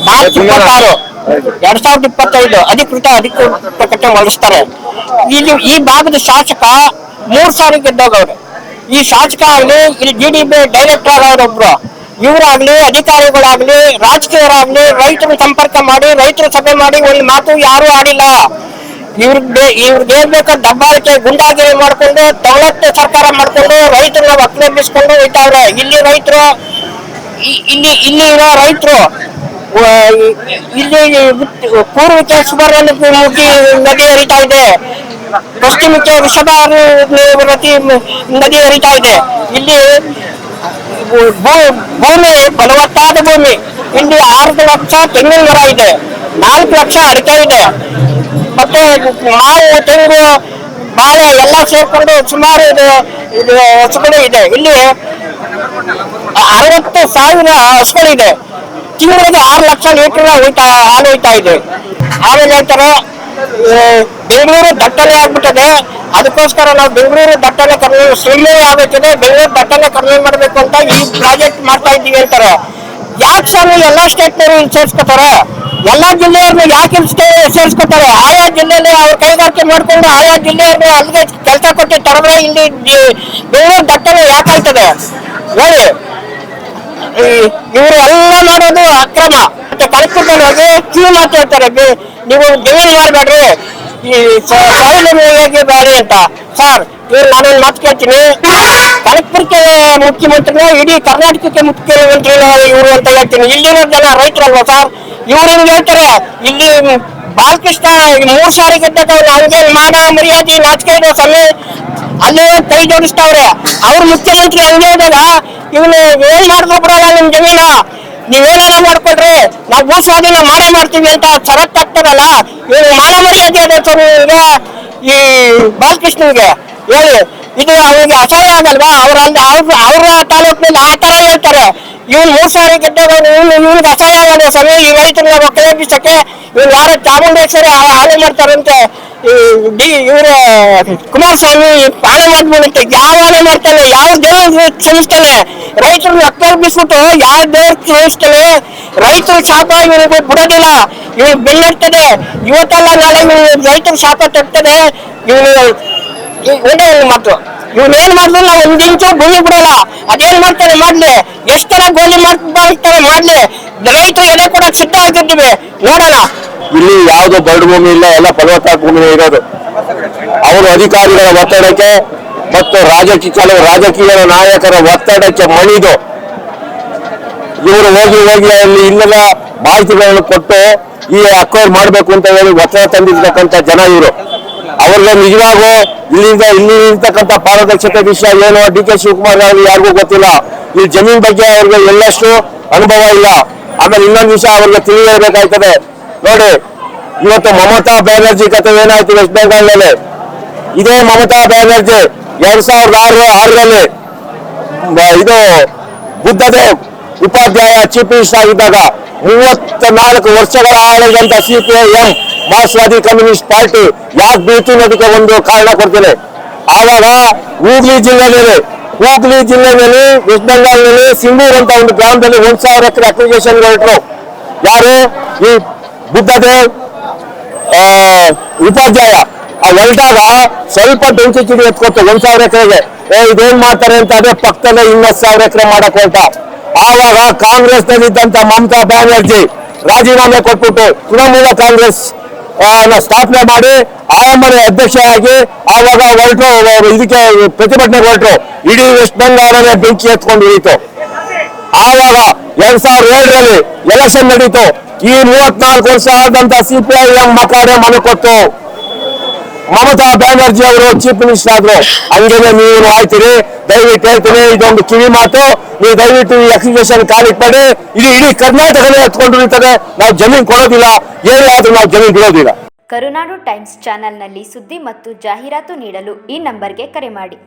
March 26, 2025 ಅಧಿಕೃತ ಪ್ರಕಟಣೆ ಹೊರಡಿಸ್ತಾರೆ. ಇಲ್ಲಿ ಈ ಭಾಗದ ಶಾಸಕ 3 ಸಾರಿ ಗೆದ್ದೋಗವ್ರೆ. ಈ ಶಾಸಕ ಆಗ್ಲಿ, ಇಲ್ಲಿ GDB ಡೈರೆಕ್ಟರ್ ಅವರೊಬ್ರು, ಇವರಾಗ್ಲಿ, ಅಧಿಕಾರಿಗಳಾಗ್ಲಿ, ರಾಜಕೀಯರಾಗ್ಲಿ ರೈತರ ಸಂಪರ್ಕ ಮಾಡಿ, ರೈತರ ಸಭೆ ಮಾಡಿ ಒಂದು ಮಾತು ಯಾರು ಆಡಿಲ್ಲ. ಇವ್ರಿಗೆ ಬೇಕಾದ ದಬ್ಬಾಳಿಕೆ, ಗುಂಡಾಗಿರಿ ಮಾಡ್ಕೊಂಡು, ದೌಲತ್ ಸರ್ಕಾರ ಮಾಡ್ಕೊಂಡು ರೈತರನ್ನ ಒಕ್ಕಲೆಬ್ಬಿಸ್ಕೊಂಡು ಹೋಯ್ತಾವ್ರೆ. ಇಲ್ಲಿ ಇರೋ ರೈತರು ಇಲ್ಲಿ ಪೂರ್ವಕ್ಕೆ ಸುವರ್ಣಮುಖಿ ನದಿ ಹರಿತಾ ಇದೆ, ಪಶ್ಚಿಮಕ್ಕೆ ವೃಷಭಾವತಿ ನದಿ ಹರಿತಾ ಇದೆ. ಇಲ್ಲಿ ಭೂಮಿ ಫಲವತ್ತಾದ ಭೂಮಿ. ಇಲ್ಲಿ 6 ಲಕ್ಷ ತೆಂಗಿನ ಮರ ಇದೆ, 4 ಲಕ್ಷ ಅಡಿಕೆ ಇದೆ, ಮತ್ತೆ ಮಾವು, ತೆಂಗು, ಬಾಳೆ ಎಲ್ಲ ಸೇರ್ಕೊಂಡು ಸುಮಾರು ಇದು ಹಸುಗಳು ಇದೆ. ಇಲ್ಲಿ 60,000 ಹಸುಗಳಿದೆ. ತಿಂಗಳಿಗೆ 6 ಲಕ್ಷ ಲೀಟರ್ ಹಾಲು ಹೋಯ್ತಾ ಇದೆ. ಆಮೇಲೆ ಹೇಳ್ತಾರೆ ಬೆಂಗಳೂರು ದಟ್ಟಣೆ ಆಗ್ಬಿಟ್ಟದೆ, ಅದಕ್ಕೋಸ್ಕರ ನಾವು ಬೆಂಗಳೂರು ದಟ್ಟಣೆ ಕಡಿಮೆ, ಸುಮ್ಮನೆ ಆಗಬೇಕಿದೆ, ಬೆಂಗಳೂರು ದಟ್ಟಣೆ ಕಡಿಮೆ ಮಾಡಬೇಕು ಅಂತ ಈ ಪ್ರಾಜೆಕ್ಟ್ ಮಾಡ್ತಾ ಇದ್ದೀವಿ ಅಂತಾರೆ. ಯಾಕೆ ಸ್ವಾಮಿ ಎಲ್ಲಾ ಸ್ಟೇಟ್ನವರು ಸೇರಿಸ್ಕೊತಾರೆ? ಎಲ್ಲಾ ಜಿಲ್ಲೆಯವ್ರನ್ನ ಯಾಕೆ ಸೇರಿಸ್ಕೊತಾರೆ? ಆಯಾ ಜಿಲ್ಲೆಯಲ್ಲಿ ಅವ್ರ ಕೈಗಾರಿಕೆ ಮಾಡ್ಕೊಂಡು ಆಯಾ ಜಿಲ್ಲೆಯವ್ರನ್ನ ಅಲ್ಲಿಗೆ ಕೆಲಸ ಕೊಟ್ಟು ತರದ್ರೆ ಇಲ್ಲಿ ಬೆಂಗಳೂರು ದಟ್ಟಣೆ ಯಾಕಾಯ್ತದೆ ಹೇಳಿ? ಇವರು ಎಲ್ಲ ಮಾಡೋದು ಅಕ್ರಮ. ಮತ್ತೆ ಕಲೆಕ್ಟರ್ನಲ್ಲಿ ಹೋಗಿ ಕ್ಯೂ ಮಾತು ಹೇಳ್ತಾರೆ, ನೀವು ಜಮೀನು ಮಾಡಬೇಡ್ರಿ, ಈ ಹೇಗೆ ಬೇಡ್ರಿ ಅಂತ. ಸರ್, ಇವ್ರು ನಾನೊಂದು ಮಾತು ಕೇಳ್ತೀನಿ, ಕಲೆಕ್ಟರ್ಗೆ ಮುಖ್ಯಮಂತ್ರಿನ ಇಡೀ ಕರ್ನಾಟಕಕ್ಕೆ ಮುಖ್ಯಮಂತ್ರಿ ಇವರು ಅಂತ ಹೇಳ್ತೀನಿ. ಇಲ್ಲಿರೋ ಜನ ರೈತರಲ್ವಾ ಸರ್? ಇವ್ರು ಹಿಂಗೆ ಹೇಳ್ತಾರೆ. ಇಲ್ಲಿ ಬಾಲಕೃಷ್ಣ 3 ಸಾರಿ ಗೆದ್ದಾಗ ಹಂಗೆ ಮಾನ ಮರ್ಯಾದೆ ನಾಚಿಕೆ ಇರೋ ಸಮಯ ಅಲ್ಲಿ ಕೈ ಜೋಡಿಸ್ತಾವ್ರೆ. ಅವ್ರು ಮುಖ್ಯಮಂತ್ರಿ ಹಂಗೆ ಹೋದಾಗ ಇವನು ಏನ್ ಮಾಡಿದ್ರು ಬಿಡಲ್ಲ, ನಿಮ್ ಜಮೀನ ನೀವೇನೆಲ್ಲ ಮಾಡ್ಕೊಡ್ರಿ, ನಾವು ಭೂ ಸ್ವಾಧೀನ ಮಾಡೇ ಮಾಡ್ತೀವಿ ಅಂತ ಷರತ್ತು ಆಗ್ತದಲ್ಲ, ಇವ್ರು ಮಾನ ಮರ್ಯಾದೆ ಅದೇ ಈ ಬಾಲಕೃಷ್ಣನ್ಗೆ ಹೇಳಿ, ಇದು ಅವ್ರಿಗೆ ಅಸಹ್ಯ ಆಗಲ್ವಾ? ಅವ್ರ ತಾಲೂಕಿನಲ್ಲಿ ಆ ತರ ಹೇಳ್ತಾರೆ. ಇವ್ನು 3 ಸಾರಿ ಗೆದ್ದಾಗ ಇವ್ನಿಗೆ ಅಸಹ್ಯ ಆಗಲ್ಲ ಸಮಯ ಈ ರೈತರನ್ನ ಒಕ್ಕಲೆಬ್ಬಿಸಕ್ಕೆ. ಇವ್ರು ಯಾರೋ ಚಾಮುಂಡೇಶ್ವರಿ ಹಾಳು ಮಾಡ್ತಾರಂತೆ, ಇವ್ರು ಕುಮಾರಸ್ವಾಮಿ ಪಾಲನೆ ಮಾಡ್ಬೋದಂತೆ. ಯಾವ ಹಾಳೆ ಮಾಡ್ತಾನೆ? ಯಾವ ದೇವ್ರ ಕ್ಷಮಿಸ್ತಾನೆ? ರೈತರನ್ನ ಒಕ್ಕಲೆಬ್ಬಿಸ್ಬಿಟ್ಟು ಯಾವ ದೇವ್ರ ಕ್ಷಮಿಸ್ತಾನೆ? ರೈತರು ಶಾಪ ಇವನಿಗೆ ಬಿಡೋದಿಲ್ಲ, ಇವ್ನು ಬೆನ್ನರ್ತದೆ. ಇವತ್ತಲ್ಲ ನಾಳೆ ರೈತರ ಶಾಪ ತಗ್ತದೆ. ಇವನು ಒಂದೇ ಮಾತು, ಇವನೇನ್ ಮಾಡಿದ್ರು ನಾವು 1 ಇಂಚು ಭೂಮಿ ಬಿಡೋಲ್ಲ. ಅದೇನ್ ಮಾಡ್ತಾರೆ ಮಾಡ್ಲಿ, ಎಷ್ಟು ತರ ಗೋಲಿ ಮಾಡ್ತಾರೆ ಮಾಡ್ಲಿ, ರೈತರು ಎಡೆ ಕೊಡಕ್ ಸಿದ್ಧ ಆಗಿದ್ದೀವಿ, ನೋಡೋಣ. ಇಲ್ಲಿ ಯಾವ್ದು ಬರಡು ಭೂಮಿ ಇಲ್ಲ, ಎಲ್ಲ ಫಲವತ್ತಾದ ಭೂಮಿ ಇರೋದು. ಅವರು ಅಧಿಕಾರಿಗಳ ಒತ್ತಡಕ್ಕೆ ಮತ್ತು ರಾಜಕೀಯ ನಾಯಕರ ಒತ್ತಡಕ್ಕೆ ಮಣಿದು ಇವರು ಹೋಗಿ ಅಲ್ಲಿ ಇಲ್ಲದ ಮಾಹಿತಿಗಳನ್ನು ಕೊಟ್ಟು ಈ ಅಕ್ವೈರ್ ಮಾಡಬೇಕು ಅಂತ ಹೇಳಿ ಒತ್ತಡ ತಂದಿರ್ತಕ್ಕಂಥ ಜನ ಇವರು. ಅವ್ರಿಗೆ ನಿಜವಾಗೂ ಇಲ್ಲಿ ಇರ್ತಕ್ಕಂಥ ಪಾರದರ್ಶಕತೆ ವಿಷಯ ಏನು DK ಶಿವಕುಮಾರ್ ಅವರಿಗೆ ಯಾರಿಗೂ ಗೊತ್ತಿಲ್ಲ. ಈ ಜಮೀನ್ ಬಗ್ಗೆ ಅವ್ರಿಗೆ ಎಲ್ಲಷ್ಟು ಅನುಭವ ಇಲ್ಲ. ಆಮೇಲೆ ಇನ್ನೊಂದು ವಿಷಯ ಅವ್ರಿಗೆ ತಿಳಿಯಬೇಕಾಗ್ತದೆ. ನೋಡಿ, ಇವತ್ತು ಮಮತಾ ಬ್ಯಾನರ್ಜಿ ಕತೆ ಏನಾಯ್ತು ವೆಸ್ಟ್ ಬೆಂಗಾಲ್ನಲ್ಲಿ? ಇದೇ ಮಮತಾ ಬ್ಯಾನರ್ಜಿ 2006ರಲ್ಲಿ ಇದು ಬುದ್ಧದೇವ್ ಉಪಾಧ್ಯಾಯ ಚೀಫ್ ಮಿನಿಸ್ಟರ್ ಆಗಿದ್ದಾಗ 34 ವರ್ಷಗಳ ಆಳಿದಂತ CPIM ಮಾರ್ಕ್ಸ್ವಾದಿ ಕಮ್ಯುನಿಸ್ಟ್ ಪಾರ್ಟಿ ಯಾಕೆ ಬೀಳ್ತು ಅನ್ನೋದಕ್ಕೆ ಒಂದು ಕಾರಣ ಕೊಡ್ತೀನಿ. ಆವಾಗ ಹೂಗ್ಲಿ ಜಿಲ್ಲೆಯಲ್ಲಿ ವೆಸ್ಟ್ ಬೆಂಗಾಲ್ನಲ್ಲಿ ಸಿಂಧೂರ್ ಅಂತ ಒಂದು ಗ್ರಾಮದಲ್ಲಿ 1,000 ಎಕರೆ ಅಪ್ಲಿಕೇಶನ್ ಹೊರಟರು. ಯಾರು? ಈ ಬುದ್ಧದೇವ್ ಉಪಾಧ್ಯಾಯ ಹೊರಟಾಗ ಸ್ವಲ್ಪ ಬೆಂಕಿ ಕಿಡಿ ಎತ್ಕೊಟ್ಟು 1,000 ಎಕರೆಗೆ ಇದೇನ್ ಮಾಡ್ತಾರೆ ಅಂತ ಅದೇ ಪಕ್ಕದಲ್ಲೇ 200,000 ಎಕರೆ ಮಾಡಕ್ ಹೊರಟ. ಆವಾಗ ಕಾಂಗ್ರೆಸ್ ನಲ್ಲಿದ್ದಂತ ಮಮತಾ ಬ್ಯಾನರ್ಜಿ ರಾಜೀನಾಮೆ ಕೊಟ್ಬಿಟ್ಟು ತೃಣಮೂಲ ಕಾಂಗ್ರೆಸ್ ಸ್ಥಾಪನೆ ಮಾಡಿ ಆಯಮ್ಮನ ಅಧ್ಯಕ್ಷರಾಗಿ ಆವಾಗ ಹೊರಟರು, ಇದಕ್ಕೆ ಪ್ರತಿಭಟನೆ ಹೊರಟರು. ಇಡೀ ವೆಸ್ಟ್ ಬೆಂಗಾಲಲ್ಲೇ ಬೆಂಕಿ ಎತ್ಕೊಂಡು ಉಳಿತು. ಆವಾಗ 2007ರಲ್ಲಿ ಎಲೆಕ್ಷನ್ ನಡೀತು. ಈ 34 ವರ್ಷ ಆದಂತ CPIM ಮಕಾಡೆ ಮನೆ ಕೊಟ್ಟು ಮಮತಾ ಬ್ಯಾನರ್ಜಿ ಅವರು ಚೀಫ್ ಮಿನಿಸ್ಟರ್ ಆದ್ರು. ಹಂಗೇನೆ ನೀವು ಆಯ್ತೀರಿ, ದಯವಿಟ್ಟು ಹೇಳ್ತೀನಿ, ಇದೊಂದು ಕಿವಿ ಮಾತು, ನೀವು ದಯವಿಟ್ಟು ಈ ಅಪ್ಲಿಕೇಶನ್ ಕಾಲಿಟ್ಬೇಡಿ. ಇದು ಇಡೀ ಕರ್ನಾಟಕನೇ ಎತ್ಕೊಂಡಿರ್ತದೆ. ನಾವು ಜಮೀನು ಕೊಡೋದಿಲ್ಲ, ಏನೇ ಆದ್ರೂ ನಾವು ಜಮೀನು ಬಿಡೋದಿಲ್ಲ. ಕರುನಾಡು ಟೈಮ್ಸ್ ಚಾನೆಲ್ನಲ್ಲಿ ಸುದ್ದಿ ಮತ್ತು ಜಾಹೀರಾತು ನೀಡಲು ಈ ನಂಬರ್ಗೆ ಕರೆ ಮಾಡಿ.